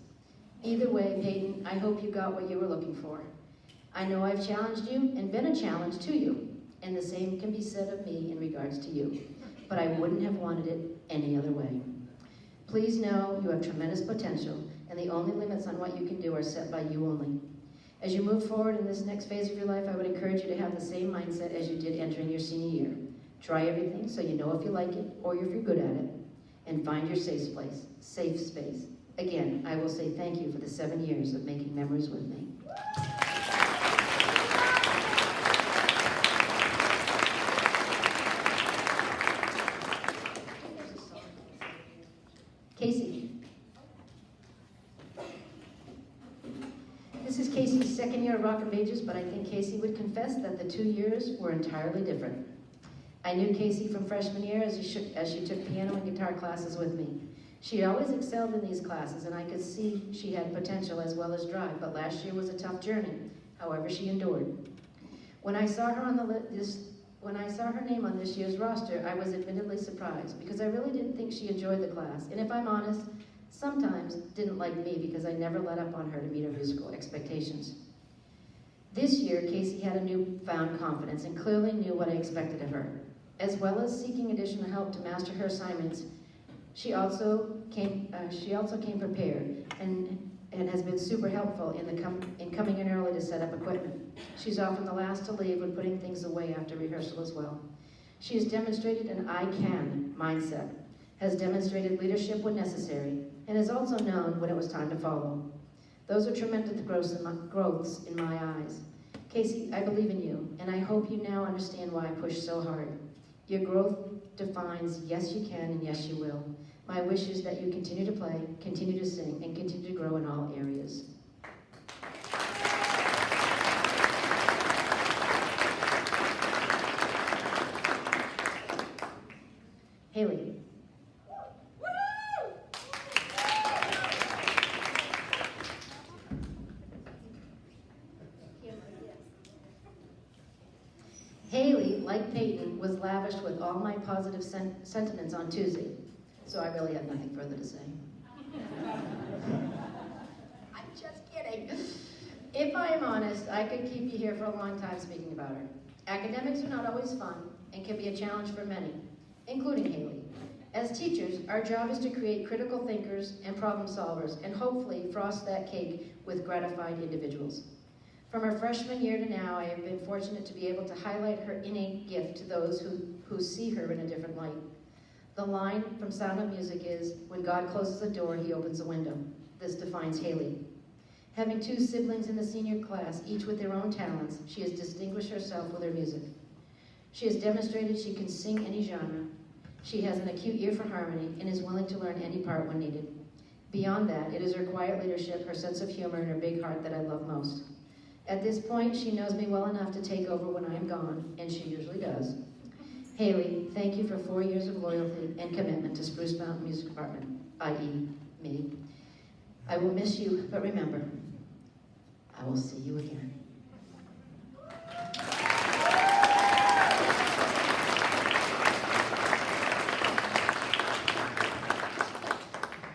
Either way, Peyton, I hope you got what you were looking for. I know I've challenged you and been a challenge to you, and the same can be said of me in regards to you, but I wouldn't have wanted it any other way. Please know you have tremendous potential, and the only limits on what you can do are set by you only. As you move forward in this next phase of your life, I would encourage you to have the same mindset as you did entering your senior year. Try everything so you know if you like it or if you're good at it, and find your safe space. Again, I will say thank you for the 7 years of making memories with me. Casey. This is Casey's second year at Rock of Ages, but I think Casey would confess that the 2 years were entirely different. I knew Casey from freshman year as she took piano and guitar classes with me. She always excelled in these classes, and I could see she had potential as well as drive, but last year was a tough journey. However, she endured. When I saw her name on this year's roster, I was admittedly surprised because I really didn't think she enjoyed the class, and if I'm honest, sometimes didn't like me because I never let up on her to meet her musical expectations. This year, Casey had a newfound confidence and clearly knew what I expected of her. As well as seeking additional help to master her assignments, she also came prepared and has been super helpful in coming in early to set up equipment. She's often the last to leave when putting things away after rehearsal as well. She has demonstrated an I can mindset, has demonstrated leadership when necessary, and has also known when it was time to follow. Those are tremendous growths in my eyes. Casey, I believe in you, and I hope you now understand why I pushed so hard. Your growth defines yes you can and yes you will. My wish is that you continue to play, continue to sing, and continue to grow in all areas. all my positive sentiments on Tuesday, so I really have nothing further to say. I'm just kidding. If I am honest, I could keep you here for a long time speaking about her. Academics are not always fun and can be a challenge for many, including Haley. As teachers, our job is to create critical thinkers and problem solvers and hopefully frost that cake with gratified individuals. From her freshman year to now, I have been fortunate to be able to highlight her innate gift to those who see her in a different light. The line from Sound of Music is, when God closes a door, he opens a window. This defines Haley. Having two siblings in the senior class, each with their own talents, she has distinguished herself with her music. She has demonstrated she can sing any genre. She has an acute ear for harmony and is willing to learn any part when needed. Beyond that, it is her quiet leadership, her sense of humor, and her big heart that I love most. At this point, she knows me well enough to take over when I am gone, and she usually does. Haley, thank you for 4 years of loyalty and commitment to Spruce Mountain Music Department, i.e. me. I will miss you, but remember, I will see you again.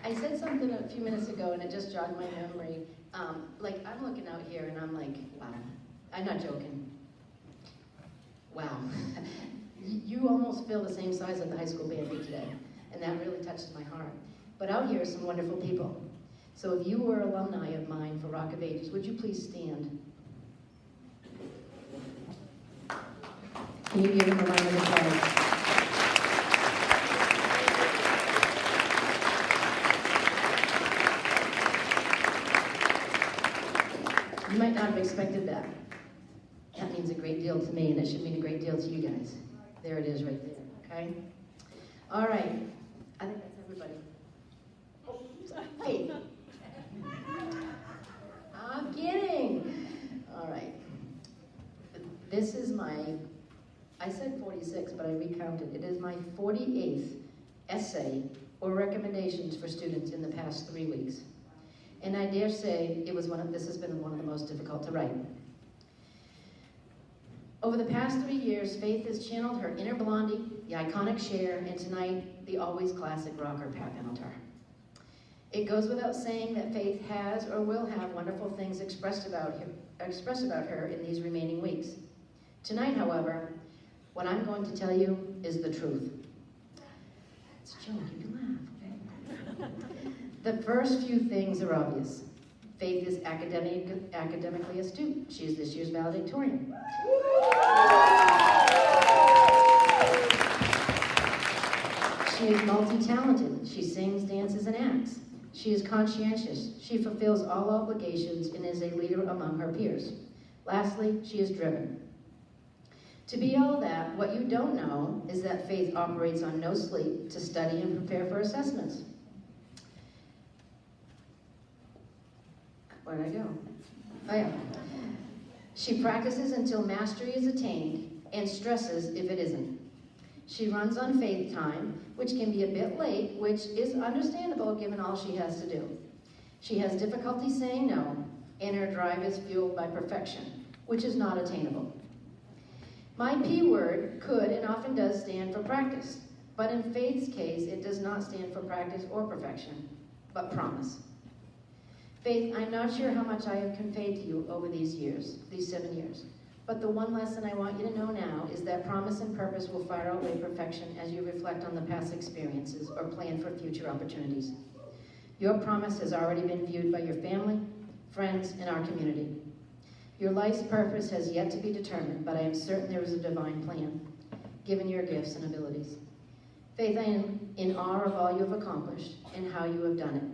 I said something a few minutes ago and it just jogged my memory. I'm looking out here and I'm like, wow. I'm not joking. Wow. You almost feel the same size of the high school band did today, and that really touches my heart. But out here are some wonderful people. So if you were alumni of mine for Rock of Ages, would you please stand? Can you give them a round of applause? You might not have expected that. That means a great deal to me, and it should mean a great deal to you guys. There it is right there, okay? All right. I think that's everybody. Oh, sorry. I'm kidding. All right. This is I said 46, but I recounted. It is my 48th essay or recommendations for students in the past 3 weeks. And I dare say this has been one of the most difficult to write. Over the past 3 years, Faith has channeled her inner Blondie, the iconic Cher, and tonight, the always classic rocker Pat Benatar. It goes without saying that Faith has or will have wonderful things expressed about her in these remaining weeks. Tonight, however, what I'm going to tell you is the truth. It's a joke, you can laugh, okay? The first few things are obvious. Faith is academically astute. She is this year's valedictorian. She is multi-talented. She sings, dances, and acts. She is conscientious. She fulfills all obligations and is a leader among her peers. Lastly, she is driven. To be all that, what you don't know is that Faith operates on no sleep to study and prepare for assessments. Where'd I go? Oh yeah. She practices until mastery is attained and stresses if it isn't. She runs on Faith time, which can be a bit late, which is understandable given all she has to do. She has difficulty saying no, and her drive is fueled by perfection, which is not attainable. My P word could and often does stand for practice, but in Faith's case, it does not stand for practice or perfection, but promise. Faith, I'm not sure how much I have conveyed to you over these 7 years, but the one lesson I want you to know now is that promise and purpose will far outweigh perfection as you reflect on the past experiences or plan for future opportunities. Your promise has already been viewed by your family, friends, and our community. Your life's purpose has yet to be determined, but I am certain there is a divine plan, given your gifts and abilities. Faith, I am in awe of all you have accomplished and how you have done it.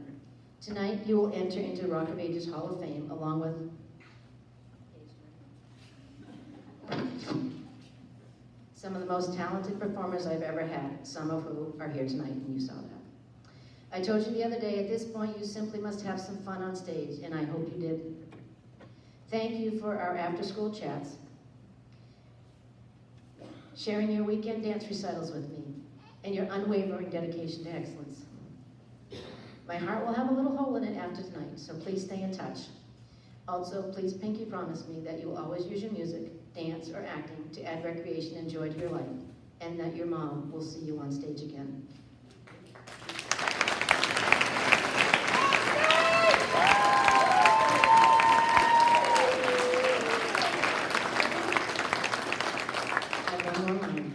Tonight, you will enter into Rock of Ages Hall of Fame along with some of the most talented performers I've ever had, some of who are here tonight, and you saw that. I told you the other day, at this point, you simply must have some fun on stage, and I hope you did. Thank you for our after-school chats, sharing your weekend dance recitals with me, and your unwavering dedication to excellence. My heart will have a little hole in it after tonight, so please stay in touch. Also, please pinky promise me that you will always use your music, dance, or acting to add recreation and joy to your life. and that your mom will see you on stage again. I have one more line.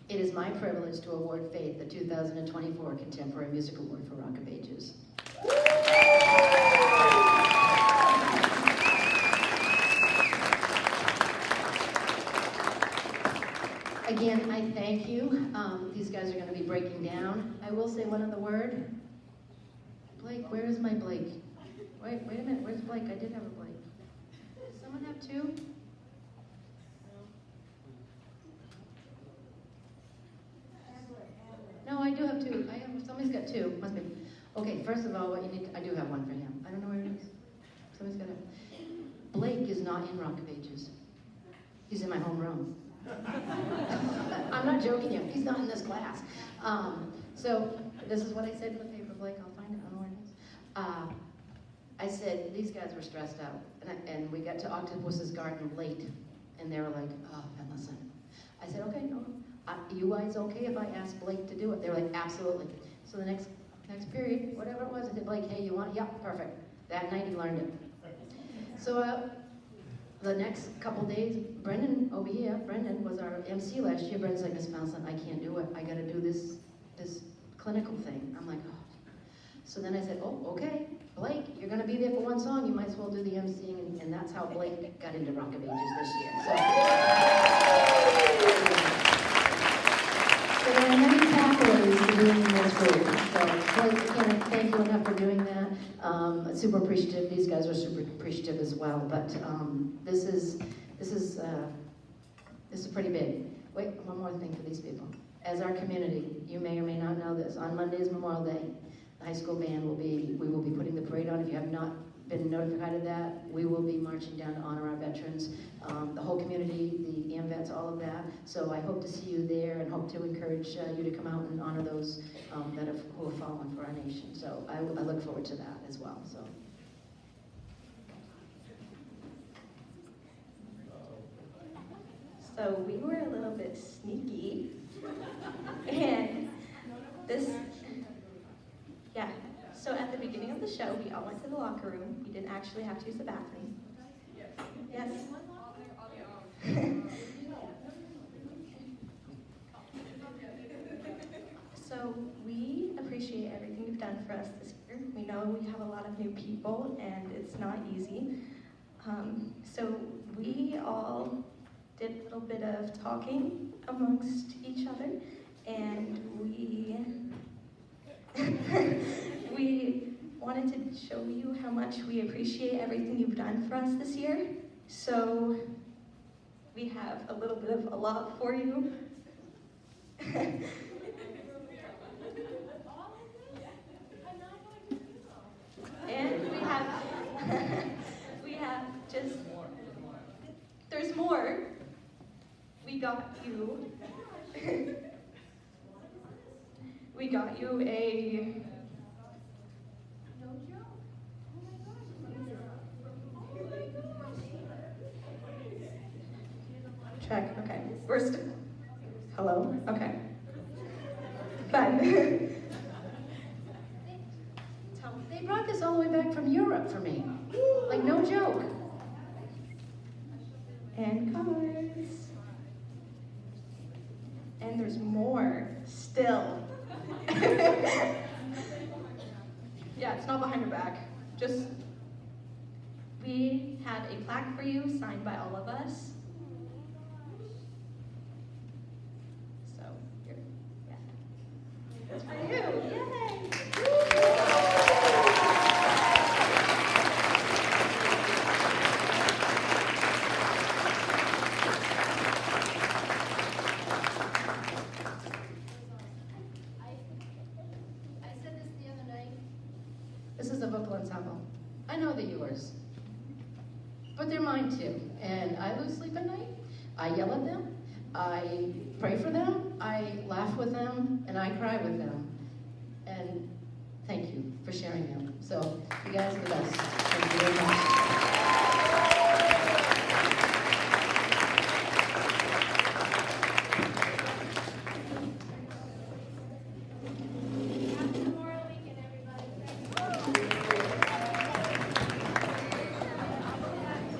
It is my privilege to award Faith the 2024 Contemporary Music Award for Rock of Ages. Again, I thank you. These guys are going to be breaking down. I will say one other word. Blake, where is my Blake? Wait a minute. Where's Blake? I did have a Blake. Does someone have two? No, I do have two. Somebody's got two. Must be. Okay, first of all, what you need I do have one for him. I don't know where it is. Somebody's got it. Blake is not in Rock of Ages. He's in my homeroom. I'm not joking you. He's not in this class. So this is what I said in the paper, Blake. I'll find it. I don't know where it is. I said these guys were stressed out, and we got to Octopus's Garden late, and they were like, "Oh, and listen." I said, "Okay, no. You guys okay if I ask Blake to do it?" They were like, "Absolutely." So the next period, whatever it was, I said, "Blake, hey, you want it?" "Yeah, perfect." That night he learned it. So the next couple days, Brendan over here, Brendan was our MC last year. Brendan's like, "Miss Fountain, I can't do it. I got to do this clinical thing." I'm like, "Oh." So then I said, "Oh, okay, Blake, you're going to be there for one song. You might as well do the MCing," and that's how Blake got into Rock of Ages this year. So there are many pathways to doing this group. So Blake, I can't thank you enough for doing that. Super appreciative. These guys are super appreciative as well. But this is pretty big. Wait, one more thing for these people. As our community, you may or may not know this. On Monday is Memorial Day. The high school band we will be putting the parade on. If you have not been notified of that, we will be marching down to honor our veterans, the whole community, the AMVETs, all of that. So I hope to see you there and hope to encourage you to come out and honor those who have fallen for our nation. So I look forward to that as well. So we were a little bit sneaky, and so at the beginning of the show, we all went to the locker room. We didn't actually have to use the bathroom. Yes. So we appreciate everything you've done for us this year. We know we have a lot of new people, and it's not easy. So we all did a little bit of talking amongst each other, and we wanted to show you how much we appreciate everything you've done for us this year. So we have a little bit of a lot for you. And we have just, there's more. We got you a check. Okay, hello. Okay, fine. They brought this all the way back from Europe for me. Like, no joke. And cards. And there's more still. Yeah, it's not behind your back. We have a plaque for you signed by all of us. So, here, yeah. That's for you. Yay! This is a vocal ensemble. I know they're yours, but they're mine too. And I lose sleep at night. I yell at them. I pray for them. I laugh with them, and I cry with them. And thank you for sharing them. So you guys are the best. Thank you very much.